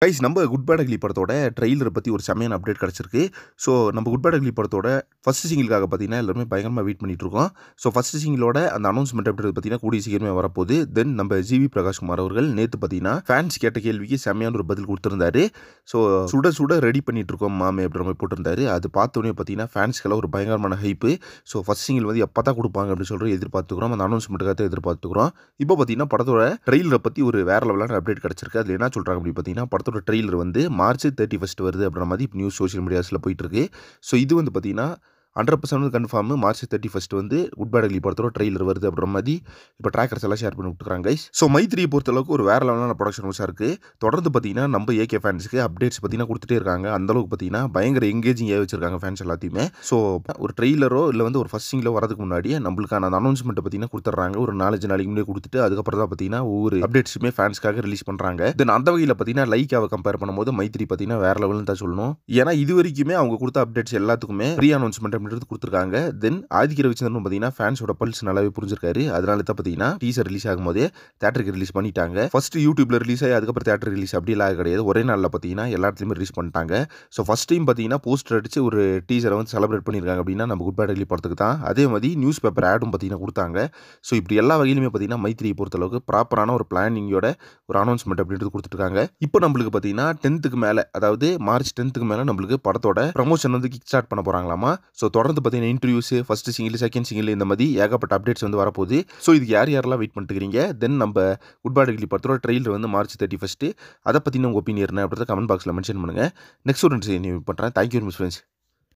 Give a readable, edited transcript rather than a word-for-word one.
Guys நம்ம good bad ugly படத்தோட ட்ரெய்லரை பற்றி ஒரு செம்மையான அப்டேட் கிடச்சிருக்கு. ஸோ நம்ம குட் பேட் அக்லி படத்தோட ஃபர்ஸ்ட் சிங்கிளுக்காக பார்த்தீங்கன்னா எல்லாருமே பயங்கரமாக வெயிட் பண்ணிட்டு இருக்கோம். ஸோ ஃபர்ஸ்ட் சிங்கிளோட அந்த அனௌன்ஸ்மெண்ட் அப்டேட் பார்த்தீங்கன்னா கூடிய சீக்கிரமே வரப்போகுது. தென் நம்ம ஜிவி பிரகாஷ்குமார் அவர்கள் நேற்று பார்த்தீங்கன்னா ஃபேன்ஸ் கேட்ட கேள்விக்கு செம்மையான ஒரு பதில் கொடுத்துருந்தாரு. ஸோ சுட சுட ரெடி பண்ணிட்டு இருக்கோம் மாமே அப்படின்ற மாதிரி போட்டிருந்தாரு. அது பார்த்தோன்னே பார்த்தீங்கன்னா ஃபேன்ஸ்க்கெல்லாம் ஒரு பயங்கரமான ஹைப்பு. ஸோ ஃபர்ஸ்ட் சிங்கிள் வந்து எப்போ தான் கொடுப்பாங்க அப்படின்னு சொல்லிட்டு எதிர்பார்த்துக்கிறோம். அந்த அனௌன்ஸ்மெண்ட்டுக்காக எதிர்பார்த்துக்கிறோம். இப்போ பார்த்தீங்கன்னா படத்தோட ட்ரெய்லரை பற்றி ஒரு வேற லெவலான அப்டேட் கிடச்சிருக்கு. அதில் என்ன சொல்கிறாங்க அப்படின்னு பார்த்தீங்கன்னா படத்தோட ட்ரெய்லர் வந்து மார்ச் 31 வருது அப்படின்ற மாதிரி இப்போ நியூஸ் சோஷியல் மீடியாஸில் போயிட்டு இருக்கு. ஸோ இது வந்து பார்த்தீங்கன்னா 100% கன்ஃபார்ம் மார்ச் 31 வந்து குட் பேட் அக்லி படத்தோட ட்ரெய்லர் வருது அப்படின்ற மாதிரி இப்போ ட்ராக்கர்ஸ் எல்லாம் ஷேர் பண்ணி விட்டுருக்காங்க கைஸ். ஸோ மைத்ரியை பொறுத்தளவுக்கு ஒரு வேற லெவலான ப்ரொடக்ஷன் ஹவுஸாக இருக்குது. தொடர்ந்து பார்த்தீங்கன்னா நம்ம ஏகே ஃபேன்ஸுக்கு அப்டேட்ஸ் பார்த்தீங்கன்னா கொடுத்துட்டே இருக்காங்க. அந்தளவுக்கு பார்த்தீங்கன்னா பயங்கர எங்கேஜிங்காக வச்சிருக்காங்க ஃபேன்ஸ் எல்லாத்தையுமே. ஸோ ஒரு ட்ரெய்லரோ இல்லை வந்து ஒரு ஃபர்ஸ்ட் சிங்கிளோ வரதுக்கு முன்னாடியே நம்மளுக்கான அந்த அனௌன்ஸ்மெண்ட்டை பார்த்தீங்கன்னா கொடுத்துட்றாங்க. ஒரு 4-5 நாளைக்கு முன்னாடி கொடுத்துட்டு அதுக்கப்புறம் தான் பார்த்தீங்கன்னா ஒவ்வொரு அப்டேட்ஸுமே ஃபேன்ஸ்க்காக ரிலீஸ் பண்ணுறாங்க. தென் அந்த வகையில் பார்த்தீங்கன்னா லைக்காவை கம்பேர் பண்ணும்போது மைத்ரி பார்த்தீங்கன்னா வேற லெவல்னு தான் சொல்லணும். ஏன்னா இது வரைக்குமே அவங்க கொடுத்த அப்டேட்ஸ் எல்லாத்துக்குமே ப்ரீ அனௌன்ஸ்மெண்ட் அப்படின்றது கொடுத்துருக்காங்க. தென் ஆதித்ய ரவிச்சந்திரன் பார்த்தீங்கன்னா ஃபேன்ஸோட பல்ஸ் நல்லாவே புரிஞ்சிருக்காரு. அதனால தான் பார்த்தீங்கன்னா டீசர் ரிலீஸ் ஆகும்போதே தியேட்டருக்கு ரிலீஸ் பண்ணிட்டாங்க. ஃபர்ஸ்ட் யூடியூப்ல ரிலீஸ் ஆகி அதுக்கப்புறம் தியேட்டர் ரிலீஸ் அப்படிலாம் கிடையாது. ஒரே நாளில் பார்த்தீங்கன்னா எல்லா இடத்துலையுமே ரிலீஸ் பண்ணிட்டாங்க. ஸோ ஃபர்ஸ்ட் டைம் பார்த்தீங்கன்னா போஸ்டர் அடிச்சு ஒரு டீசரை வந்து செலிப்ரேட் பண்ணியிருக்காங்க அப்படின்னா நம்ம குட் பேட் அக்லி படத்துக்கு தான். அதே மாதிரி நியூஸ் பேப்பர் ஆடும் பார்த்தீங்கன்னா கொடுத்தாங்க. ஸோ இப்படி எல்லா வகையிலுமே பார்த்தீங்கன்னா மைத்ரியை பொறுத்தளவுக்கு ப்ராப்பரான ஒரு பிளானிங்கோட ஒரு அனௌன்ஸ்மெண்ட் அப்படின்றது கொடுத்துருக்காங்க. இப்போ நம்மளுக்கு பார்த்தீங்கன்னா 10th மேலே, அதாவது மார்ச் 10th மேலே நம்மளுக்கு படத்தோட ப்ரமோஷன் வந்து கிக் ஸ்டார்ட் பண்ண போகிறாங்களாமா. ஸோ தொடர்ந்து பார்த்தீங்கன்னா interviews, first single, second single இந்த மாதிரி ஏகப்பட்ட அப்டேட்ஸ் வந்து வரப்போகுது. ஸோ இதுக்கு யாரெல்லாம் வெயிட் பண்ணிட்டுக்கிறீங்க? தென் நம்ம குட் பேட் அக்லி படத்தோட ட்ரெய்லர் வந்து மார்ச் 31 அதை பற்றின உங்கள் ஒப்பீனியன் என்ன அப்படின்றத கமெண்ட் பாக்ஸில் மென்ஷன் பண்ணுங்கள். நெக்ஸ்ட் ஒரு பண்ணுறேன். Thank you very much friends.